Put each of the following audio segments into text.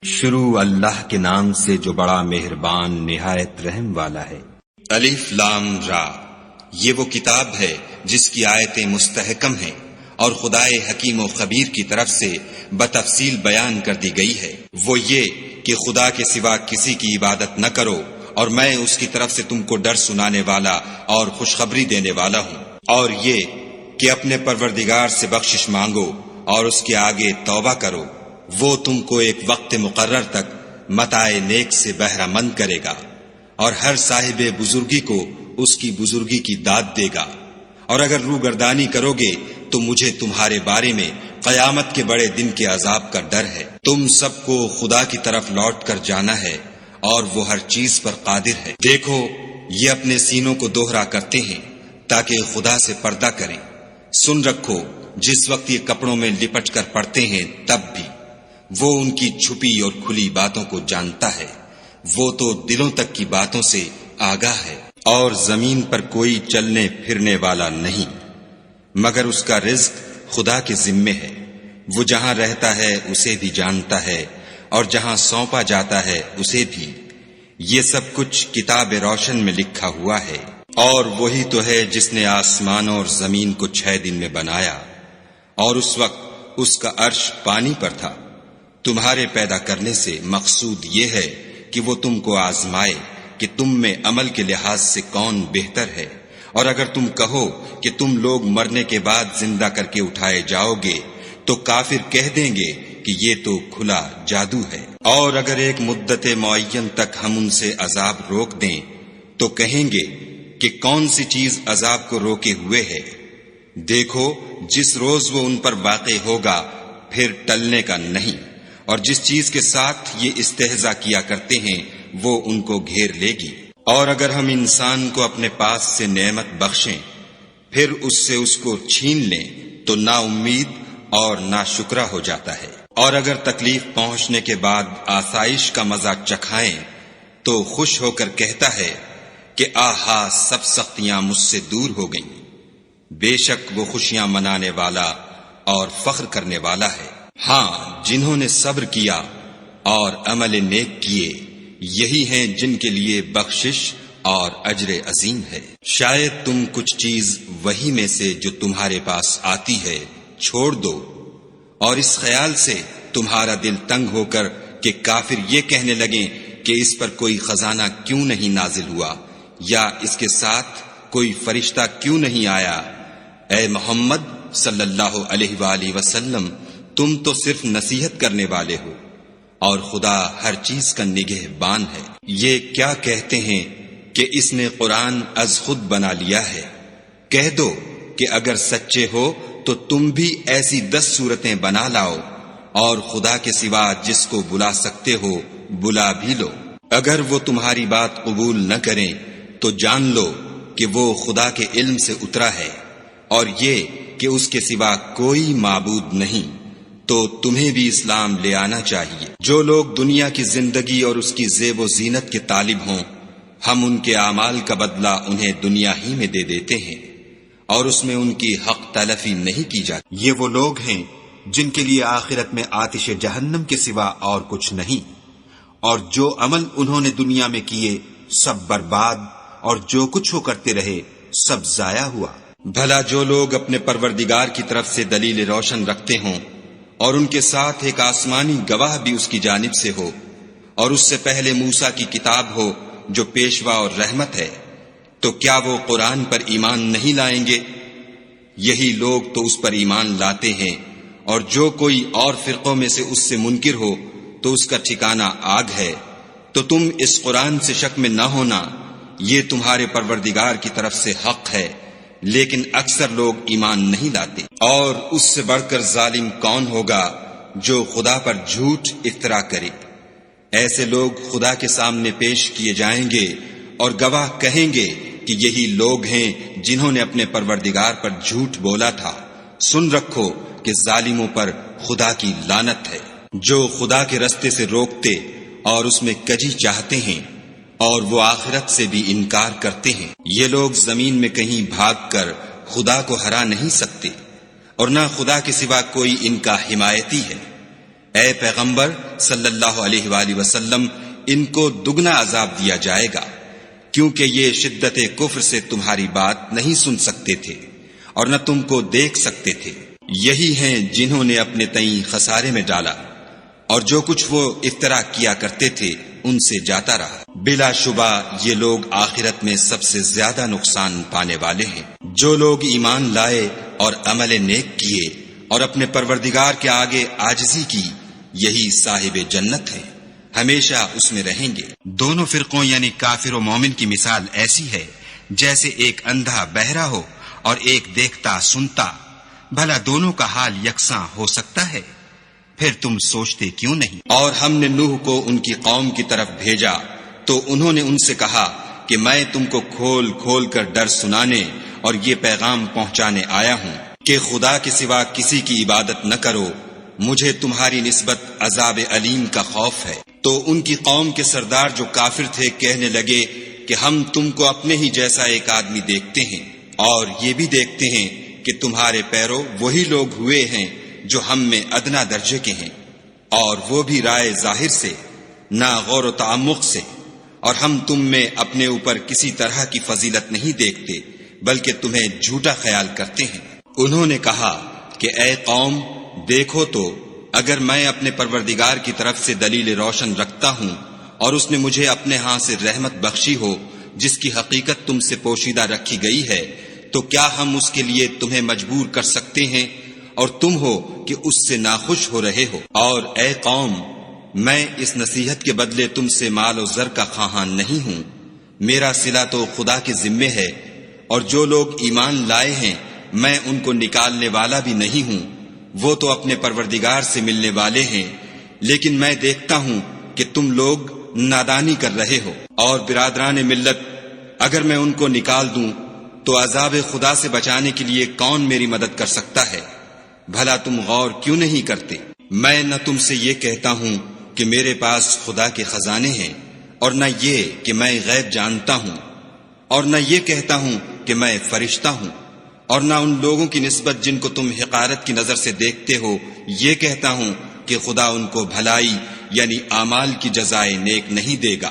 شروع اللہ کے نام سے جو بڑا مہربان نہایت رحم والا ہے۔ الف لام را، یہ وہ کتاب ہے جس کی آیتیں مستحکم ہیں اور خدائے حکیم و خبیر کی طرف سے بتفصیل بیان کر دی گئی ہے۔ وہ یہ کہ خدا کے سوا کسی کی عبادت نہ کرو، اور میں اس کی طرف سے تم کو ڈر سنانے والا اور خوشخبری دینے والا ہوں۔ اور یہ کہ اپنے پروردگار سے بخشش مانگو اور اس کے آگے توبہ کرو، وہ تم کو ایک وقت مقرر تک متاع نیک سے بہرہ مند کرے گا، اور ہر صاحب بزرگی کو اس کی بزرگی کی داد دے گا۔ اور اگر روگردانی کرو گے تو مجھے تمہارے بارے میں قیامت کے بڑے دن کے عذاب کا ڈر ہے۔ تم سب کو خدا کی طرف لوٹ کر جانا ہے، اور وہ ہر چیز پر قادر ہے۔ دیکھو، یہ اپنے سینوں کو دوہرا کرتے ہیں تاکہ خدا سے پردہ کریں۔ سن رکھو، جس وقت یہ کپڑوں میں لپٹ کر پڑتے ہیں تب بھی وہ ان کی چھپی اور کھلی باتوں کو جانتا ہے۔ وہ تو دلوں تک کی باتوں سے آگاہ ہے۔ اور زمین پر کوئی چلنے پھرنے والا نہیں مگر اس کا رزق خدا کے ذمے ہے۔ وہ جہاں رہتا ہے اسے بھی جانتا ہے، اور جہاں سونپا جاتا ہے اسے بھی۔ یہ سب کچھ کتاب روشن میں لکھا ہوا ہے۔ اور وہی تو ہے جس نے آسمانوں اور زمین کو 6 دن میں بنایا، اور اس وقت اس کا عرش پانی پر تھا۔ تمہارے پیدا کرنے سے مقصود یہ ہے کہ وہ تم کو آزمائے کہ تم میں عمل کے لحاظ سے کون بہتر ہے۔ اور اگر تم کہو کہ تم لوگ مرنے کے بعد زندہ کر کے اٹھائے جاؤ گے تو کافر کہہ دیں گے کہ یہ تو کھلا جادو ہے۔ اور اگر ایک مدت معین تک ہم ان سے عذاب روک دیں تو کہیں گے کہ کون سی چیز عذاب کو روکے ہوئے ہے۔ دیکھو، جس روز وہ ان پر واقع ہوگا پھر ٹلنے کا نہیں، اور جس چیز کے ساتھ یہ استہزاء کیا کرتے ہیں وہ ان کو گھیر لے گی۔ اور اگر ہم انسان کو اپنے پاس سے نعمت بخشیں پھر اس سے اس کو چھین لیں تو نا امید اور نا شکرہ ہو جاتا ہے۔ اور اگر تکلیف پہنچنے کے بعد آسائش کا مزہ چکھائیں تو خوش ہو کر کہتا ہے کہ آہا، سب سختیاں مجھ سے دور ہو گئیں۔ بے شک وہ خوشیاں منانے والا اور فخر کرنے والا ہے۔ ہاں، جنہوں نے صبر کیا اور عمل نیک کیے، یہی ہیں جن کے لیے بخشش اور اجر عظیم ہے۔ شاید تم کچھ چیز وہی میں سے جو تمہارے پاس آتی ہے چھوڑ دو، اور اس خیال سے تمہارا دل تنگ ہو کر کہ کافر یہ کہنے لگیں کہ اس پر کوئی خزانہ کیوں نہیں نازل ہوا، یا اس کے ساتھ کوئی فرشتہ کیوں نہیں آیا۔ اے محمد صلی اللہ علیہ وآلہ وسلم، تم تو صرف نصیحت کرنے والے ہو، اور خدا ہر چیز کا نگہبان ہے۔ یہ کیا کہتے ہیں کہ اس نے قرآن از خود بنا لیا ہے؟ کہہ دو کہ اگر سچے ہو تو تم بھی ایسی 10 صورتیں بنا لاؤ، اور خدا کے سوا جس کو بلا سکتے ہو بلا بھی لو۔ اگر وہ تمہاری بات قبول نہ کریں تو جان لو کہ وہ خدا کے علم سے اترا ہے، اور یہ کہ اس کے سوا کوئی معبود نہیں، تو تمہیں بھی اسلام لے آنا چاہیے۔ جو لوگ دنیا کی زندگی اور اس کی زیب و زینت کے طالب ہوں، ہم ان کے اعمال کا بدلہ انہیں دنیا ہی میں دے دیتے ہیں، اور اس میں ان کی حق تلفی نہیں کی جاتی۔ یہ وہ لوگ ہیں جن کے لیے آخرت میں آتش جہنم کے سوا اور کچھ نہیں، اور جو عمل انہوں نے دنیا میں کیے سب برباد، اور جو کچھ وہ کرتے رہے سب ضائع ہوا۔ بھلا جو لوگ اپنے پروردگار کی طرف سے دلیل روشن رکھتے ہوں، اور ان کے ساتھ ایک آسمانی گواہ بھی اس کی جانب سے ہو، اور اس سے پہلے موسیٰ کی کتاب ہو جو پیشوا اور رحمت ہے، تو کیا وہ قرآن پر ایمان نہیں لائیں گے؟ یہی لوگ تو اس پر ایمان لاتے ہیں، اور جو کوئی اور فرقوں میں سے اس سے منکر ہو تو اس کا ٹھکانہ آگ ہے۔ تو تم اس قرآن سے شک میں نہ ہونا، یہ تمہارے پروردگار کی طرف سے حق ہے، لیکن اکثر لوگ ایمان نہیں لاتے۔ اور اس سے بڑھ کر ظالم کون ہوگا جو خدا پر جھوٹ افترا کرے؟ ایسے لوگ خدا کے سامنے پیش کیے جائیں گے اور گواہ کہیں گے کہ یہی لوگ ہیں جنہوں نے اپنے پروردگار پر جھوٹ بولا تھا۔ سن رکھو کہ ظالموں پر خدا کی لعنت ہے، جو خدا کے رستے سے روکتے اور اس میں کجی چاہتے ہیں، اور وہ آخرت سے بھی انکار کرتے ہیں۔ یہ لوگ زمین میں کہیں بھاگ کر خدا کو ہرا نہیں سکتے، اور نہ خدا کے سوا کوئی ان کا حمایتی ہے۔ اے پیغمبر صلی اللہ علیہ وآلہ وسلم، ان کو دگنا عذاب دیا جائے گا، کیونکہ یہ شدت کفر سے تمہاری بات نہیں سن سکتے تھے اور نہ تم کو دیکھ سکتے تھے۔ یہی ہیں جنہوں نے اپنے تئیں خسارے میں ڈالا، اور جو کچھ وہ افترا کیا کرتے تھے ان سے جاتا رہا۔ بلا شبہ یہ لوگ آخرت میں سب سے زیادہ نقصان پانے والے ہیں۔ جو لوگ ایمان لائے اور عمل نیک کیے اور اپنے پروردگار کے آگے عاجزی کی، یہی صاحب جنت ہے، ہمیشہ اس میں رہیں گے۔ دونوں فرقوں یعنی کافر و مومن کی مثال ایسی ہے جیسے ایک اندھا بہرا ہو اور ایک دیکھتا سنتا۔ بھلا دونوں کا حال یکساں ہو سکتا ہے؟ پھر تم سوچتے کیوں نہیں؟ اور ہم نے نوح کو ان کی قوم کی طرف بھیجا تو انہوں نے ان سے کہا کہ میں تم کو کھول کھول کر ڈر سنانے اور یہ پیغام پہنچانے آیا ہوں کہ خدا کے سوا کسی کی عبادت نہ کرو، مجھے تمہاری نسبت عذاب علیم کا خوف ہے۔ تو ان کی قوم کے سردار جو کافر تھے کہنے لگے کہ ہم تم کو اپنے ہی جیسا ایک آدمی دیکھتے ہیں، اور یہ بھی دیکھتے ہیں کہ تمہارے پیرو وہی لوگ ہوئے ہیں جو ہم میں ادنا درجے کے ہیں، اور وہ بھی رائے ظاہر سے، نہ غور و تعمق سے، اور ہم تم میں اپنے اوپر کسی طرح کی فضیلت نہیں دیکھتے بلکہ تمہیں جھوٹا خیال کرتے ہیں۔ انہوں نے کہا کہ اے قوم، دیکھو تو اگر میں اپنے پروردگار کی طرف سے دلیل روشن رکھتا ہوں اور اس نے مجھے اپنے ہاں سے رحمت بخشی ہو جس کی حقیقت تم سے پوشیدہ رکھی گئی ہے، تو کیا ہم اس کے لیے تمہیں مجبور کر سکتے ہیں اور تم ہو کہ اس سے ناخوش ہو رہے ہو؟ اور اے قوم، میں اس نصیحت کے بدلے تم سے مال و زر کا خواہاں نہیں ہوں، میرا صلہ تو خدا کے ذمے ہے، اور جو لوگ ایمان لائے ہیں میں ان کو نکالنے والا بھی نہیں ہوں، وہ تو اپنے پروردگار سے ملنے والے ہیں، لیکن میں دیکھتا ہوں کہ تم لوگ نادانی کر رہے ہو۔ اور برادران ملت، اگر میں ان کو نکال دوں تو عذاب خدا سے بچانے کے لیے کون میری مدد کر سکتا ہے؟ بھلا تم غور کیوں نہیں کرتے؟ میں نہ تم سے یہ کہتا ہوں کہ میرے پاس خدا کے خزانے ہیں، اور نہ یہ کہ میں غیب جانتا ہوں، اور نہ یہ کہتا ہوں کہ میں فرشتہ ہوں، اور نہ ان لوگوں کی نسبت جن کو تم حقارت کی نظر سے دیکھتے ہو یہ کہتا ہوں کہ خدا ان کو بھلائی یعنی اعمال کی جزائے نیک نہیں دے گا۔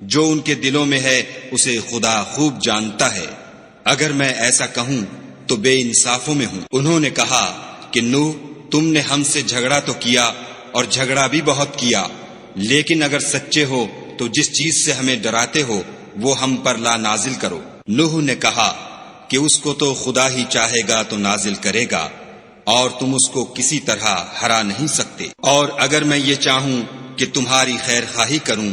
جو ان کے دلوں میں ہے اسے خدا خوب جانتا ہے، اگر میں ایسا کہوں تو بے انصافوں میں ہوں۔ انہوں نے کہا کہ نوح، تم نے ہم سے جھگڑا تو کیا اور جھگڑا بھی بہت کیا، لیکن اگر سچے ہو تو جس چیز سے ہمیں ڈراتے ہو وہ ہم پر لا نازل کرو۔ نوح نے کہا کہ اس کو تو خدا ہی چاہے گا تو نازل کرے گا، اور تم اس کو کسی طرح ہرا نہیں سکتے۔ اور اگر میں یہ چاہوں کہ تمہاری خیر خواہی کروں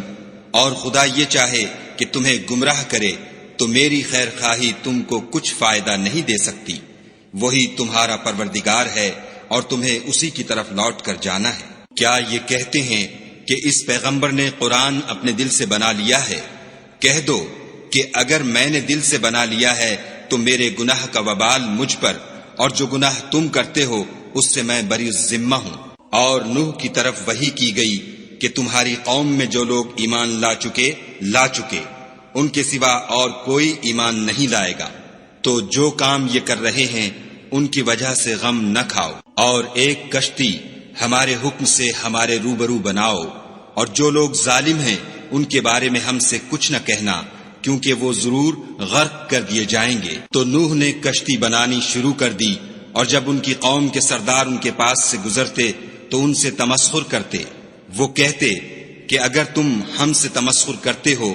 اور خدا یہ چاہے کہ تمہیں گمراہ کرے تو میری خیر خواہی تم کو کچھ فائدہ نہیں دے سکتی۔ وہی تمہارا پروردگار ہے اور تمہیں اسی کی طرف لوٹ کر جانا ہے۔ کیا یہ کہتے ہیں کہ اس پیغمبر نے قرآن اپنے دل سے بنا لیا ہے؟ کہہ دو کہ اگر میں نے دل سے بنا لیا ہے تو میرے گناہ کا وبال مجھ پر، اور جو گناہ تم کرتے ہو اس سے میں بری الذمہ ہوں۔ اور نوح کی طرف وحی کی گئی کہ تمہاری قوم میں جو لوگ ایمان لا چکے ان کے سوا اور کوئی ایمان نہیں لائے گا، تو جو کام یہ کر رہے ہیں ان کی وجہ سے غم نہ کھاؤ، اور ایک کشتی ہمارے حکم سے ہمارے روبرو بناؤ، اور جو لوگ ظالم ہیں ان کے بارے میں ہم سے کچھ نہ کہنا، کیونکہ وہ ضرور غرق کر دیے جائیں گے۔ تو نوح نے کشتی بنانی شروع کر دی، اور جب ان کی قوم کے سردار ان کے پاس سے گزرتے تو ان سے تمسخر کرتے۔ وہ کہتے کہ اگر تم ہم سے تمسخر کرتے ہو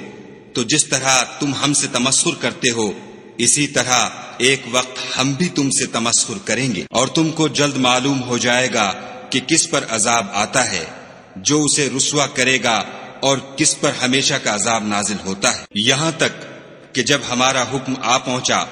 تو جس طرح تم ہم سے تمسخر کرتے ہو اسی طرح ایک وقت ہم بھی تم سے تمسخر کریں گے، اور تم کو جلد معلوم ہو جائے گا کہ کس پر عذاب آتا ہے جو اسے رسوا کرے گا اور کس پر ہمیشہ کا عذاب نازل ہوتا ہے۔ یہاں تک کہ جب ہمارا حکم آ پہنچا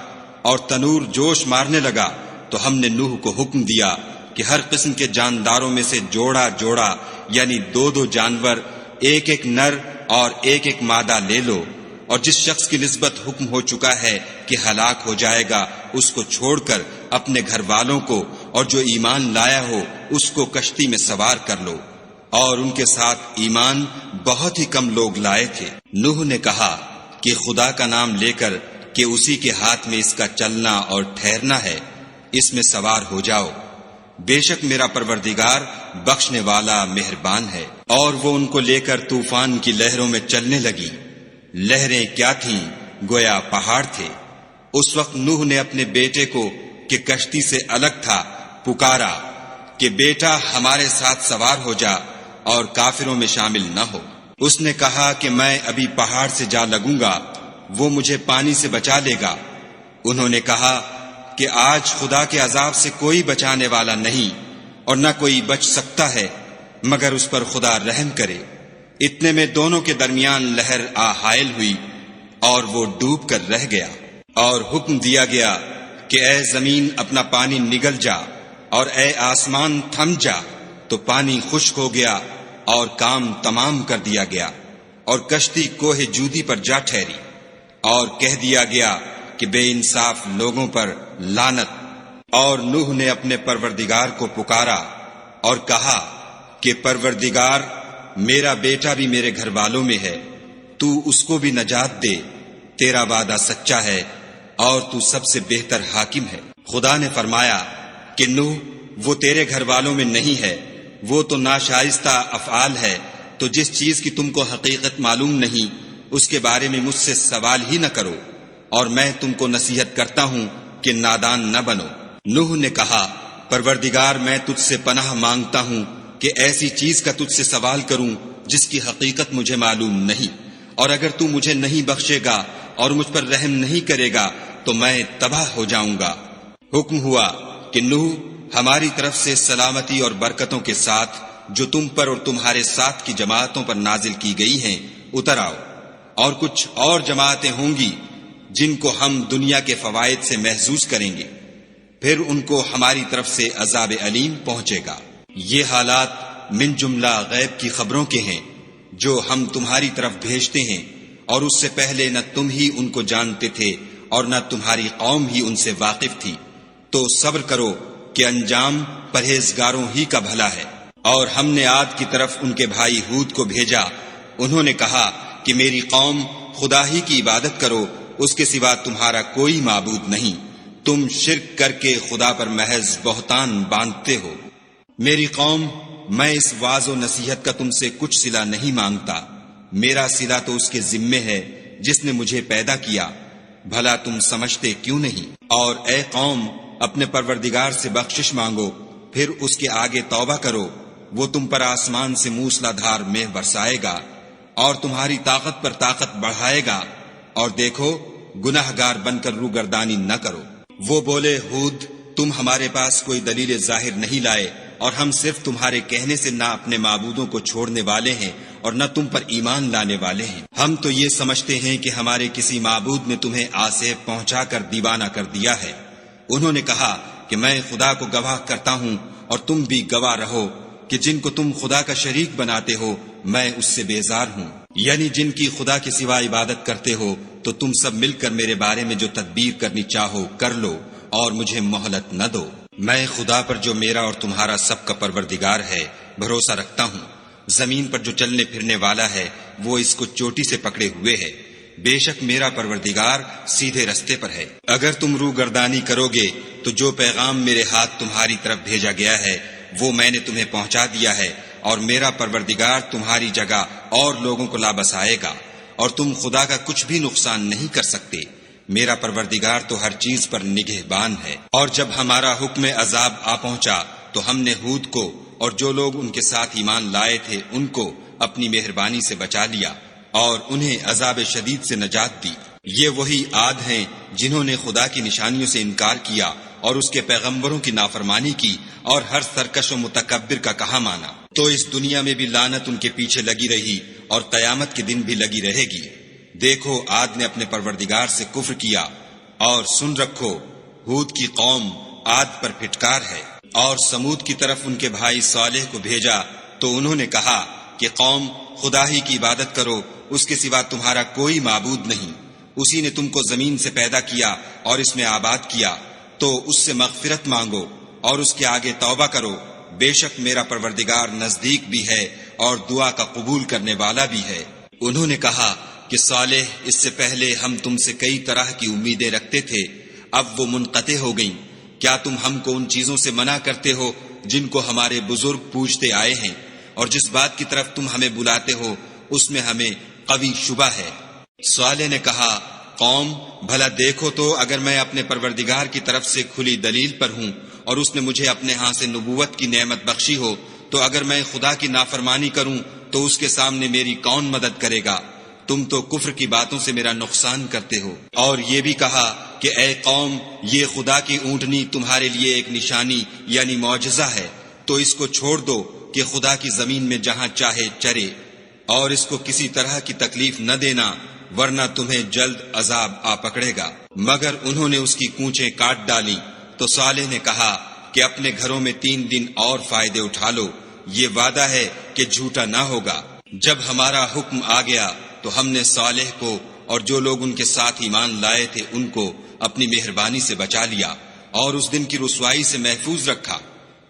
اور تنور جوش مارنے لگا تو ہم نے نوح کو حکم دیا کہ ہر قسم کے جانداروں میں سے جوڑا جوڑا یعنی 2 جانور، ایک نر اور ایک مادہ لے لو، اور جس شخص کی نسبت حکم ہو چکا ہے کہ ہلاک ہو جائے گا اس کو چھوڑ کر اپنے گھر والوں کو اور جو ایمان لایا ہو اس کو کشتی میں سوار کر لو۔ اور ان کے ساتھ ایمان بہت ہی کم لوگ لائے تھے۔ نوح نے کہا کہ خدا کا نام لے کر کہ اسی کے ہاتھ میں اس کا چلنا اور ٹھہرنا ہے، اس میں سوار ہو جاؤ، بے شک میرا پروردگار بخشنے والا مہربان ہے۔ اور وہ ان کو لے کر طوفان کی لہروں میں چلنے لگی۔ لہریں کیا تھیں؟ گویا پہاڑ تھے۔ اس وقت نوح نے اپنے بیٹے کو کہ کشتی سے الگ تھا پکارا کہ بیٹا ہمارے ساتھ سوار ہو جا اور کافروں میں شامل نہ ہو۔ اس نے کہا کہ میں ابھی پہاڑ سے جا لگوں گا، وہ مجھے پانی سے بچا لے گا۔ انہوں نے کہا کہ آج خدا کے عذاب سے کوئی بچانے والا نہیں اور نہ کوئی بچ سکتا ہے مگر اس پر خدا رحم کرے۔ اتنے میں دونوں کے درمیان لہر آ حائل ہوئی اور وہ ڈوب کر رہ گیا۔ اور حکم دیا گیا کہ اے زمین اپنا پانی نگل جا اور اے آسمان تھم جا، تو پانی خشک ہو گیا اور کام تمام کر دیا گیا، اور کشتی کوہ جودی پر جا ٹھہری۔ اور کہہ دیا گیا کہ بے انصاف لوگوں پر لعنت۔ اور نوح نے اپنے پروردگار کو پکارا اور کہا کہ پروردگار، میرا بیٹا بھی میرے گھر والوں میں ہے، تو اس کو بھی نجات دے، تیرا وعدہ سچا ہے اور تو سب سے بہتر حاکم ہے۔ خدا نے فرمایا کہ نوح، وہ تیرے گھر والوں میں نہیں ہے، وہ تو ناشائستہ افعال ہے، تو جس چیز کی تم کو حقیقت معلوم نہیں اس کے بارے میں مجھ سے سوال ہی نہ کرو، اور میں تم کو نصیحت کرتا ہوں کہ نادان نہ بنو۔ نوح نے کہا، پروردگار میں تجھ سے پناہ مانگتا ہوں کہ ایسی چیز کا تجھ سے سوال کروں جس کی حقیقت مجھے معلوم نہیں، اور اگر تو مجھے نہیں بخشے گا اور مجھ پر رحم نہیں کرے گا تو میں تباہ ہو جاؤں گا۔ حکم ہوا کہ نوح، ہماری طرف سے سلامتی اور برکتوں کے ساتھ جو تم پر اور تمہارے ساتھ کی جماعتوں پر نازل کی گئی ہیں اتر آؤ، اور کچھ اور جماعتیں ہوں گی جن کو ہم دنیا کے فوائد سے محظوظ کریں گے، پھر ان کو ہماری طرف سے عذاب علیم پہنچے گا۔ یہ حالات من جملہ غیب کی خبروں کے ہیں جو ہم تمہاری طرف بھیجتے ہیں، اور اس سے پہلے نہ تم ہی ان کو جانتے تھے اور نہ تمہاری قوم ہی ان سے واقف تھی، تو صبر کرو کہ انجام پرہیزگاروں ہی کا بھلا ہے۔ اور ہم نے عاد کی طرف ان کے بھائی ہود کو بھیجا، انہوں نے کہا کہ میری قوم خدا ہی کی عبادت کرو، اس کے سوا تمہارا کوئی معبود نہیں، تم شرک کر کے خدا پر محض بہتان باندھتے ہو۔ میری قوم، میں اس واعظ و نصیحت کا تم سے کچھ صلہ نہیں مانگتا، میرا صلہ تو اس کے ذمے ہے جس نے مجھے پیدا کیا، بھلا تم سمجھتے کیوں نہیں؟ اور اے قوم، اپنے پروردگار سے بخشش مانگو، پھر اس کے آگے توبہ کرو، وہ تم پر آسمان سے موسلا دھار مے برسائے گا اور تمہاری طاقت پر طاقت بڑھائے گا، اور دیکھو گناہ گار بن کر روگردانی نہ کرو۔ وہ بولے، ہود، تم ہمارے پاس کوئی دلیل ظاہر نہیں لائے، اور ہم صرف تمہارے کہنے سے نہ اپنے معبودوں کو چھوڑنے والے ہیں اور نہ تم پر ایمان لانے والے ہیں۔ ہم تو یہ سمجھتے ہیں کہ ہمارے کسی معبود نے تمہیں آسیب پہنچا کر دیوانہ کر دیا ہے۔ انہوں نے کہا کہ میں خدا کو گواہ کرتا ہوں اور تم بھی گواہ رہو کہ جن کو تم خدا کا شریک بناتے ہو میں اس سے بیزار ہوں، یعنی جن کی خدا کے سوا عبادت کرتے ہو، تو تم سب مل کر میرے بارے میں جو تدبیر کرنی چاہو کر لو اور مجھے مہلت نہ دو۔ میں خدا پر جو میرا اور تمہارا سب کا پروردگار ہے بھروسہ رکھتا ہوں، زمین پر جو چلنے پھرنے والا ہے وہ اس کو چوٹی سے پکڑے ہوئے ہے، بے شک میرا پروردگار سیدھے رستے پر ہے۔ اگر تم روگردانی کرو گے تو جو پیغام میرے ہاتھ تمہاری طرف بھیجا گیا ہے وہ میں نے تمہیں پہنچا دیا ہے، اور میرا پروردگار تمہاری جگہ اور لوگوں کو لا بسائے گا، اور تم خدا کا کچھ بھی نقصان نہیں کر سکتے، میرا پروردگار تو ہر چیز پر نگہبان ہے۔ اور جب ہمارا حکم عذاب آ پہنچا تو ہم نے ہود کو اور جو لوگ ان کے ساتھ ایمان لائے تھے ان کو اپنی مہربانی سے بچا لیا اور انہیں عذاب شدید سے نجات دی۔ یہ وہی عاد ہیں جنہوں نے خدا کی نشانیوں سے انکار کیا اور اس کے پیغمبروں کی نافرمانی کی اور ہر سرکش و متکبر کا کہا مانا، تو اس دنیا میں بھی لعنت ان کے پیچھے لگی رہی اور قیامت کے دن بھی لگی رہے گی۔ دیکھو عاد نے اپنے پروردگار سے کفر کیا، اور سن رکھو ہود کی قوم عاد پر پھٹکار ہے۔ اور سمود کی طرف ان کے بھائی صالح کو بھیجا تو انہوں نے کہا کہ قوم، خدا ہی کی عبادت کرو، اس کے سوا تمہارا کوئی معبود نہیں، اسی نے تم کو زمین سے پیدا کیا اور اس میں آباد کیا، تو اس سے مغفرت مانگو اور اس کے آگے توبہ کرو، بے شک میرا پروردگار نزدیک بھی ہے اور دعا کا قبول کرنے والا بھی ہے۔ انہوں نے کہا کہ صالح، اس سے پہلے ہم تم سے کئی طرح کی امیدیں رکھتے تھے، اب وہ منقطع ہو گئیں، کیا تم ہم کو ان چیزوں سے منع کرتے ہو جن کو ہمارے بزرگ پوجتے آئے ہیں، اور جس بات کی طرف تم ہمیں بلاتے ہو اس میں ہمیں قوی شبہ ہے۔ صالح نے کہا، قوم بھلا دیکھو تو اگر میں اپنے پروردگار کی طرف سے کھلی دلیل پر ہوں اور اس نے مجھے اپنے ہاں سے نبوت کی نعمت بخشی ہو، تو اگر میں خدا کی نافرمانی کروں تو اس کے سامنے میری کون مدد کرے گا؟ تم تو کفر کی باتوں سے میرا نقصان کرتے ہو۔ اور یہ بھی کہا کہ اے قوم، یہ خدا کی اونٹنی تمہارے لیے ایک نشانی یعنی معجزہ ہے، تو اس کو چھوڑ دو کہ خدا کی زمین میں جہاں چاہے چرے، اور اس کو کسی طرح کی تکلیف نہ دینا، ورنہ تمہیں جلد عذاب آ پکڑے گا۔ مگر انہوں نے اس کی کونچیں کاٹ ڈالی۔ تو صالح نے کہا کہ اپنے گھروں میں 3 دن اور فائدے اٹھا لو، یہ وعدہ ہے کہ جھوٹا نہ ہوگا۔ جب ہمارا حکم آ گیا تو ہم نے صالح کو اور جو لوگ ان کے ساتھ ایمان لائے تھے ان کو اپنی مہربانی سے بچا لیا اور اس دن کی رسوائی سے محفوظ رکھا۔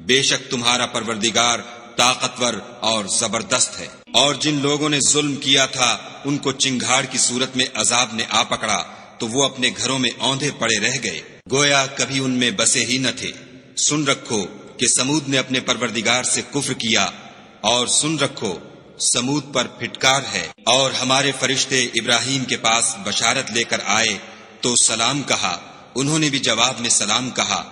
بے شک تمہارا پروردگار طاقتور اور زبردست ہے۔ اور جن لوگوں نے ظلم کیا تھا ان کو چنگھاڑ کی صورت میں عذاب نے آ پکڑا تو وہ اپنے گھروں میں اوندھے پڑے رہ گئے، گویا کبھی ان میں بسے ہی نہ تھے۔ سن رکھو کہ سمود نے اپنے پروردگار سے کفر کیا، اور سن رکھو سمود پر پھٹکار ہے۔ اور ہمارے فرشتے ابراہیم کے پاس بشارت لے کر آئے تو سلام کہا، انہوں نے بھی جواب میں سلام کہا۔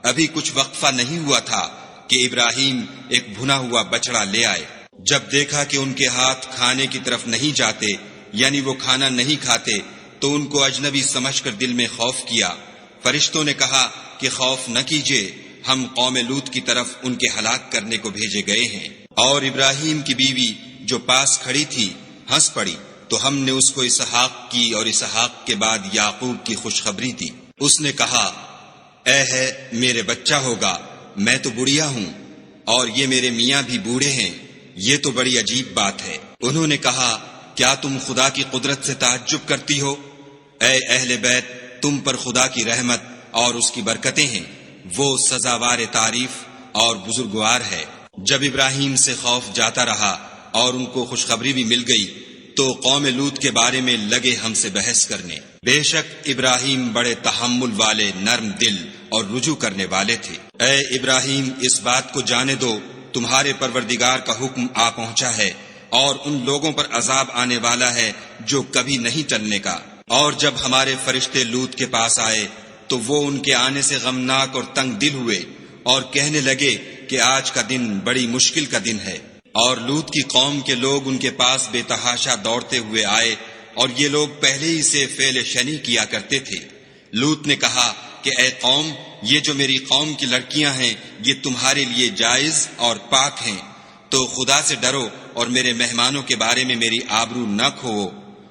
ابھی کچھ وقفہ نہیں ہوا تھا کہ ابراہیم ایک بھنا ہوا بچڑا لے آئے۔ جب دیکھا کہ ان کے ہاتھ کھانے کی طرف نہیں جاتے، یعنی وہ کھانا نہیں کھاتے، تو ان کو اجنبی سمجھ کر دل میں خوف کیا۔ فرشتوں نے کہا کہ خوف نہ کیجیے، ہم قوم لوط کی طرف ان کے ہلاک کرنے کو بھیجے گئے ہیں۔ اور ابراہیم کی بیوی جو پاس کھڑی تھی ہنس پڑی، تو ہم نے اس کو اسحاق کی اور اسحاق کے بعد یعقوب کی خوشخبری دی۔ اس نے کہا، اے ہے میرے بچہ ہوگا، میں تو بڑھیا ہوں اور یہ میرے میاں بھی بوڑھے ہیں، یہ تو بڑی عجیب بات ہے۔ انہوں نے کہا، کیا تم خدا کی قدرت سے تعجب کرتی ہو؟ اے اہل بیت، تم پر خدا کی رحمت اور اس کی برکتیں ہیں، وہ سزاوار تعریف اور بزرگوار ہے۔ جب ابراہیم سے خوف جاتا رہا اور ان کو خوشخبری بھی مل گئی تو قوم لوط کے بارے میں لگے ہم سے بحث کرنے۔ بے شک ابراہیم بڑے تحمل والے، نرم دل اور رجوع کرنے والے تھے۔ اے ابراہیم، اس بات کو جانے دو تمہارے پروردگار کا حکم آ پہنچا ہے اور ان لوگوں پر عذاب آنے والا ہے جو کبھی نہیں ٹلنے کا۔ اور جب ہمارے فرشتے لوط کے پاس آئے تو وہ ان کے آنے سے غمناک اور تنگ دل ہوئے اور کہنے لگے کہ آج کا دن بڑی مشکل کا دن ہے۔ اور لوط کی قوم کے لوگ ان کے پاس بے تحاشا دوڑتے ہوئے آئے، اور یہ لوگ پہلے ہی سے فعل شنی کیا کرتے تھے۔ لوط نے کہا کہ اے قوم، یہ جو میری قوم کی لڑکیاں ہیں یہ تمہارے لیے جائز اور پاک ہیں، تو خدا سے ڈرو اور میرے مہمانوں کے بارے میں میری آبرو نہ کھوؤ۔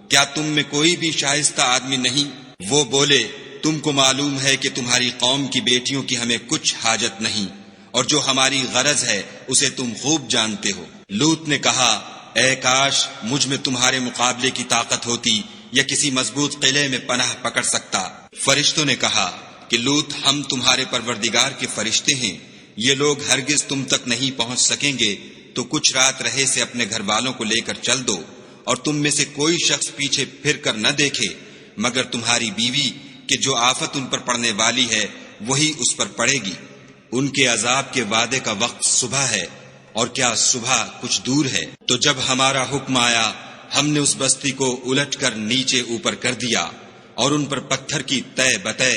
کیا تم میں کوئی بھی شائستہ آدمی نہیں؟ وہ بولے، تم کو معلوم ہے کہ تمہاری قوم کی بیٹیوں کی ہمیں کچھ حاجت نہیں، اور جو ہماری غرض ہے اسے تم خوب جانتے ہو۔ لوط نے کہا، اے کاش مجھ میں تمہارے مقابلے کی طاقت ہوتی یا کسی مضبوط قلعے میں پناہ پکڑ سکتا۔ فرشتوں نے کہا کہ لوط، ہم تمہارے پروردگار کے فرشتے ہیں، یہ لوگ ہرگز تم تک نہیں پہنچ سکیں گے، تو کچھ رات رہے سے اپنے گھر والوں کو لے کر چل دو، اور تم میں سے کوئی شخص پیچھے پھر کر نہ دیکھے مگر تمہاری بیوی، کہ جو آفت ان پر پڑنے والی ہے وہی اس پر پڑے گی۔ ان کے عذاب کے وعدے کا وقت صبح ہے، اور کیا صبح کچھ دور ہے؟ تو جب ہمارا حکم آیا ہم نے اس بستی کو الٹ کر نیچے اوپر کر دیا اور ان پر پتھر کی تہ بتہ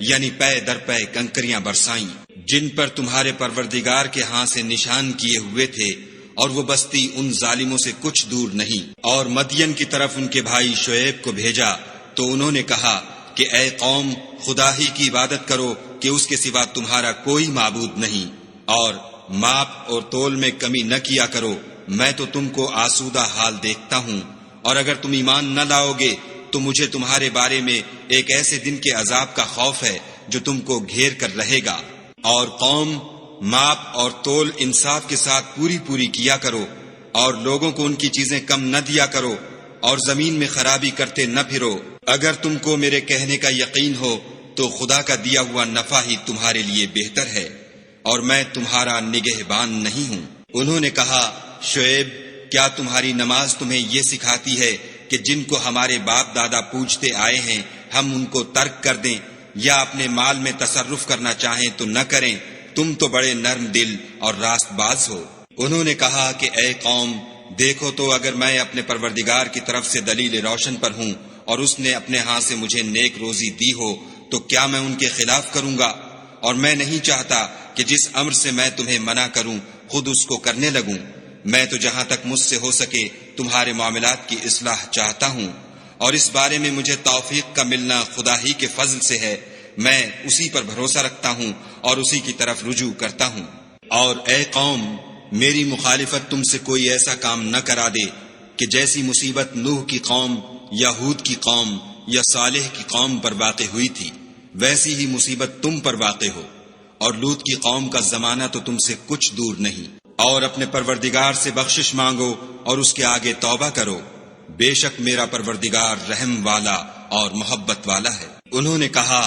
یعنی پے در پے کنکریاں برسائیں، جن پر تمہارے پروردگار کے ہاں سے نشان کیے ہوئے تھے، اور وہ بستی ان ظالموں سے کچھ دور نہیں۔ اور مدین کی طرف ان کے بھائی شعیب کو بھیجا تو انہوں نے کہا کہ اے قوم، خدا ہی کی عبادت کرو کہ اس کے سوا تمہارا کوئی معبود نہیں، اور ماپ اور تول میں کمی نہ کیا کرو، میں تو تم کو آسودہ حال دیکھتا ہوں، اور اگر تم ایمان نہ لاؤ گے تو مجھے تمہارے بارے میں ایک ایسے دن کے عذاب کا خوف ہے جو تم کو گھیر کر رہے گا۔ اور قوم، ماپ اور تول انصاف کے ساتھ پوری کیا کرو، اور لوگوں کو ان کی چیزیں کم نہ دیا کرو، اور زمین میں خرابی کرتے نہ پھرو۔ اگر تم کو میرے کہنے کا یقین ہو تو خدا کا دیا ہوا نفع ہی تمہارے لیے بہتر ہے، اور میں تمہارا نگہبان نہیں ہوں۔ انہوں نے کہا، شعیب، کیا تمہاری نماز تمہیں یہ سکھاتی ہے کہ جن کو ہمارے باپ دادا پوجتے آئے ہیں ہم ان کو ترک کر دیں، یا اپنے مال میں تصرف کرنا چاہیں تو نہ کریں، تم تو بڑے نرم دل اور راست باز ہو۔ انہوں نے کہا کہ اے قوم، دیکھو تو اگر میں اپنے پروردگار کی طرف سے دلیل روشن پر ہوں اور اس نے اپنے ہاں سے مجھے نیک روزی دی ہو تو کیا میں ان کے خلاف کروں گا؟ اور میں نہیں چاہتا کہ جس امر سے میں تمہیں منع کروں خود اس کو کرنے لگوں۔ میں تو جہاں تک مجھ سے ہو سکے تمہارے معاملات کی اصلاح چاہتا ہوں، اور اس بارے میں مجھے توفیق کا ملنا خدا ہی کے فضل سے ہے۔ میں اسی پر بھروسہ رکھتا ہوں اور اسی کی طرف رجوع کرتا ہوں۔ اور اے قوم، میری مخالفت تم سے کوئی ایسا کام نہ کرا دے کہ جیسی مصیبت نوح کی قوم یا ہود کی قوم یا صالح کی قوم پر واقع ہوئی تھی، ویسی ہی مصیبت تم پر واقع ہو۔ اور لوط کی قوم کا زمانہ تو تم سے کچھ دور نہیں۔ اور اپنے پروردگار سے بخشش مانگو اور اس کے آگے توبہ کرو، بے شک میرا پروردگار رحم والا اور محبت والا ہے۔ انہوں نے کہا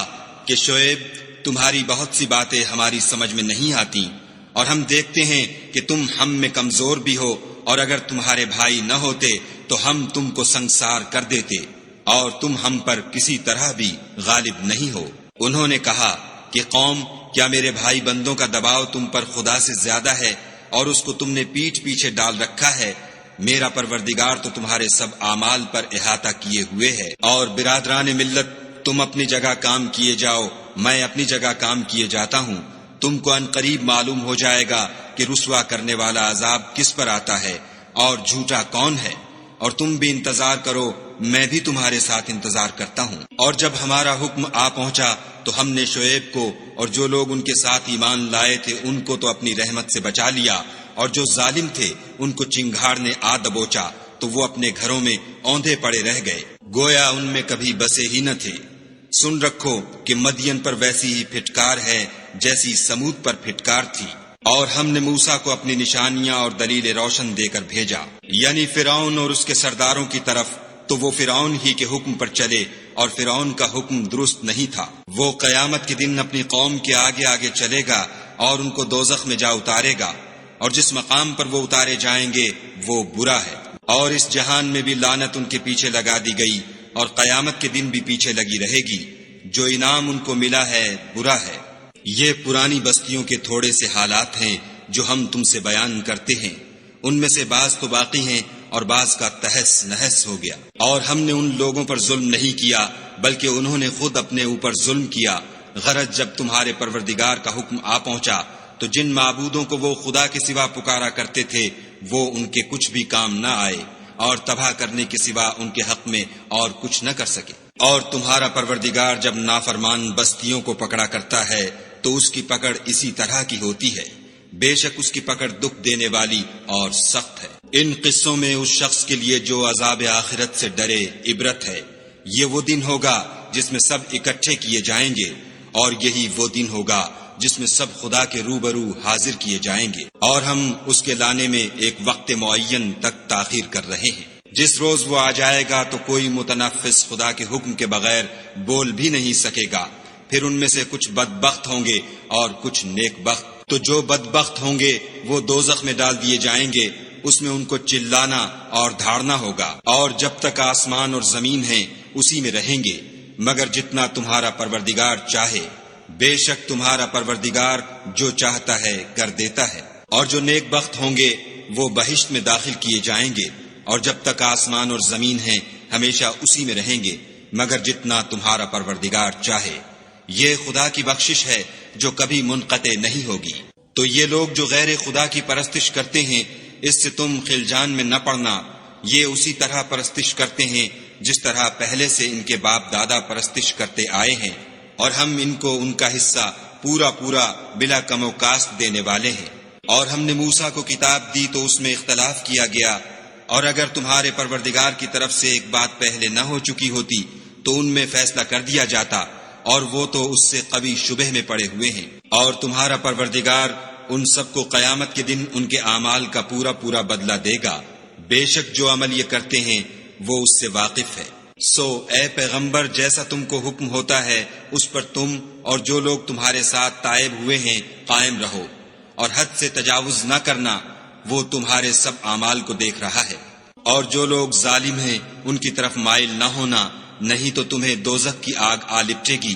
کہ شعیب، تمہاری بہت سی باتیں ہماری سمجھ میں نہیں آتی، اور ہم دیکھتے ہیں کہ تم ہم میں کمزور بھی ہو، اور اگر تمہارے بھائی نہ ہوتے تو ہم تم کو سنگسار کر دیتے، اور تم ہم پر کسی طرح بھی غالب نہیں ہو۔ انہوں نے کہا کہ قوم، کیا میرے بھائی بندوں کا دباؤ تم پر خدا سے زیادہ ہے اور اس کو تم نے پیٹھ پیچھے ڈال رکھا ہے؟ میرا پروردگار تو تمہارے سب اعمال پر احاطہ کیے ہوئے ہے۔ اور برادران ملت، تم اپنی جگہ کام کیے جاؤ، میں اپنی جگہ کام کیے جاتا ہوں۔ تم کو ان قریب معلوم ہو جائے گا کہ رسوا کرنے والا عذاب کس پر آتا ہے اور جھوٹا کون ہے، اور تم بھی انتظار کرو، میں بھی تمہارے ساتھ انتظار کرتا ہوں۔ اور جب ہمارا حکم آ پہنچا تو ہم نے شعیب کو اور جو لوگ ان کے ساتھ ایمان لائے تھے ان کو تو اپنی رحمت سے بچا لیا، اور جو ظالم تھے ان کو چنگھاڑ نے آ دبوچا تو وہ اپنے گھروں میں اوندھے پڑے رہ گئے، گویا ان میں کبھی بسے ہی نہ تھے۔ سن رکھو کہ مدین پر ویسی ہی پھٹکار ہے جیسی سمود پر پھٹکار تھی۔ اور ہم نے موسیٰ کو اپنی نشانیاں اور دلیل روشن دے کر بھیجا، یعنی فرعون اور اس کے سرداروں کی طرف، تو وہ فرعون ہی کے حکم پر چلے، اور فرعون کا حکم درست نہیں تھا۔ وہ قیامت کے دن اپنی قوم کے آگے آگے چلے گا اور ان کو دوزخ میں جا اتارے گا، اور جس مقام پر وہ اتارے جائیں گے وہ برا ہے۔ اور اس جہان میں بھی لعنت ان کے پیچھے لگا دی گئی، اور قیامت کے دن بھی پیچھے لگی رہے گی۔ جو انعام ان کو ملا ہے برا ہے۔ یہ پرانی بستیوں کے تھوڑے سے حالات ہیں جو ہم تم سے بیان کرتے ہیں، ان میں سے بعض تو باقی ہیں اور بعض کا تہس نہس ہو گیا۔ اور ہم نے ان لوگوں پر ظلم نہیں کیا بلکہ انہوں نے خود اپنے اوپر ظلم کیا۔ غرض جب تمہارے پروردگار کا حکم آ پہنچا تو جن معبودوں کو وہ خدا کے سوا پکارا کرتے تھے وہ ان کے کچھ بھی کام نہ آئے، اور تباہ کرنے کے سوا ان کے حق میں اور کچھ نہ کر سکے۔ اور تمہارا پروردگار جب نافرمان بستیوں کو پکڑا کرتا ہے تو اس کی پکڑ اسی طرح کی ہوتی ہے، بے شک اس کی پکڑ دکھ دینے والی اور سخت ہے۔ ان قصوں میں اس شخص کے لیے جو عذاب آخرت سے ڈرے عبرت ہے۔ یہ وہ دن ہوگا جس میں سب اکٹھے کیے جائیں گے، اور یہی وہ دن ہوگا جس میں سب خدا کے روبرو حاضر کیے جائیں گے، اور ہم اس کے لانے میں ایک وقت معین تک تاخیر کر رہے ہیں۔ جس روز وہ آ جائے گا تو کوئی متنفس خدا کے حکم کے بغیر بول بھی نہیں سکے گا۔ پھر ان میں سے کچھ بدبخت ہوں گے اور کچھ نیک بخت۔ تو جو بدبخت ہوں گے وہ دوزخ میں ڈال دیے جائیں گے، اس میں ان کو چلانا اور دھاڑنا ہوگا، اور جب تک آسمان اور زمین ہیں اسی میں رہیں گے، مگر جتنا تمہارا پروردگار چاہے۔ بے شک تمہارا پروردگار جو چاہتا ہے کر دیتا ہے۔ اور جو نیک بخت ہوں گے وہ بہشت میں داخل کیے جائیں گے، اور جب تک آسمان اور زمین ہیں ہمیشہ اسی میں رہیں گے، مگر جتنا تمہارا پروردگار چاہے۔ یہ خدا کی بخشش ہے جو کبھی منقطع نہیں ہوگی۔ تو یہ لوگ جو غیر خدا کی پرستش کرتے ہیں، اس سے تم خلجان میں نہ پڑنا۔ یہ اسی طرح پرستش کرتے ہیں جس طرح پہلے سے ان کے باپ دادا پرستش کرتے آئے ہیں، اور ہم ان کو ان کا حصہ پورا پورا بلا کم و کاست دینے والے ہیں۔ اور ہم نے موسیٰ کو کتاب دی تو اس میں اختلاف کیا گیا، اور اگر تمہارے پروردگار کی طرف سے ایک بات پہلے نہ ہو چکی ہوتی تو ان میں فیصلہ کر دیا جاتا، اور وہ تو اس سے قوی شبہ میں پڑے ہوئے ہیں۔ اور تمہارا پروردگار ان سب کو قیامت کے دن ان کے اعمال کا پورا پورا بدلہ دے گا، بے شک جو عمل یہ کرتے ہیں وہ اس سے واقف ہے۔ سو اے پیغمبر، جیسا تم کو حکم ہوتا ہے اس پر تم اور جو لوگ تمہارے ساتھ تائب ہوئے ہیں قائم رہو، اور حد سے تجاوز نہ کرنا، وہ تمہارے سب اعمال کو دیکھ رہا ہے۔ اور جو لوگ ظالم ہیں ان کی طرف مائل نہ ہونا، نہیں تو تمہیں دوزخ کی آگ آ لپٹے گی،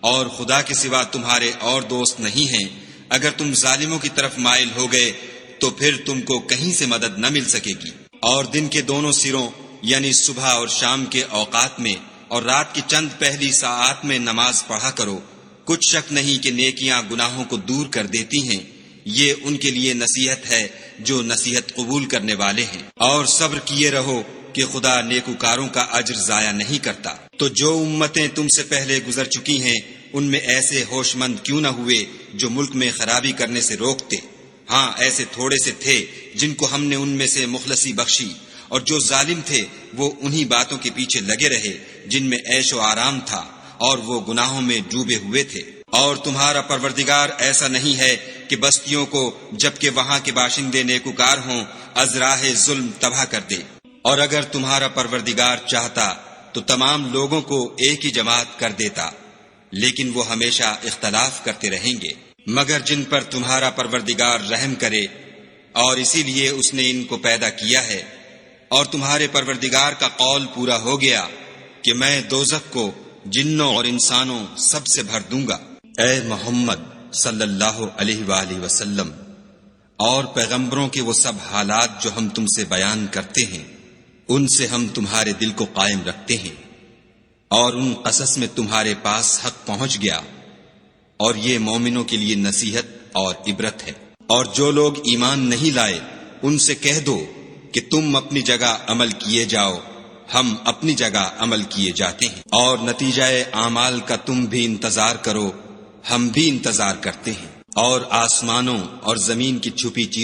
اور خدا کے سوا تمہارے اور دوست نہیں ہیں اگر تم ظالموں کی طرف مائل ہو گئے تو پھر تم کو کہیں سے مدد نہ مل سکے گی۔ اور دن کے دونوں سروں یعنی صبح اور شام کے اوقات میں اور رات کی چند پہلی ساعات میں نماز پڑھا کرو، کچھ شک نہیں کہ نیکیاں گناہوں کو دور کر دیتی ہیں، یہ ان کے لیے نصیحت ہے جو نصیحت قبول کرنے والے ہیں۔ اور صبر کیے رہو کہ خدا نیکوکاروں کا اجر ضائع نہیں کرتا۔ تو جو امتیں تم سے پہلے گزر چکی ہیں ان میں ایسے ہوش مند کیوں نہ ہوئے جو ملک میں خرابی کرنے سے روکتے؟ ہاں ایسے تھوڑے سے تھے جن کو ہم نے ان میں سے مخلصی بخشی، اور جو ظالم تھے وہ انہی باتوں کے پیچھے لگے رہے جن میں عیش و آرام تھا، اور وہ گناہوں میں ڈوبے ہوئے تھے۔ اور تمہارا پروردگار ایسا نہیں ہے کہ بستیوں کو جبکہ وہاں کے باشندے نیکوکار ہوں از راہ ظلم تباہ کر دے۔ اور اگر تمہارا پروردگار چاہتا تو تمام لوگوں کو ایک ہی جماعت کر دیتا، لیکن وہ ہمیشہ اختلاف کرتے رہیں گے، مگر جن پر تمہارا پروردگار رحم کرے، اور اسی لیے اس نے ان کو پیدا کیا ہے۔ اور تمہارے پروردگار کا قول پورا ہو گیا کہ میں دوزخ کو جنوں اور انسانوں سب سے بھر دوں گا۔ اے محمد صلی اللہ علیہ وآلہ وسلم اور پیغمبروں کے وہ سب حالات جو ہم تم سے بیان کرتے ہیں ان سے ہم تمہارے دل کو قائم رکھتے ہیں، اور ان قصص میں تمہارے پاس حق پہنچ گیا، اور یہ مومنوں کے لیے نصیحت اور عبرت ہے۔ اور جو لوگ ایمان نہیں لائے ان سے کہہ دو کہ تم اپنی جگہ عمل کیے جاؤ، ہم اپنی جگہ عمل کیے جاتے ہیں، اور نتیجہ اعمال کا تم بھی انتظار کرو، ہم بھی انتظار کرتے ہیں۔ اور آسمانوں اور زمین کی چھپی چیز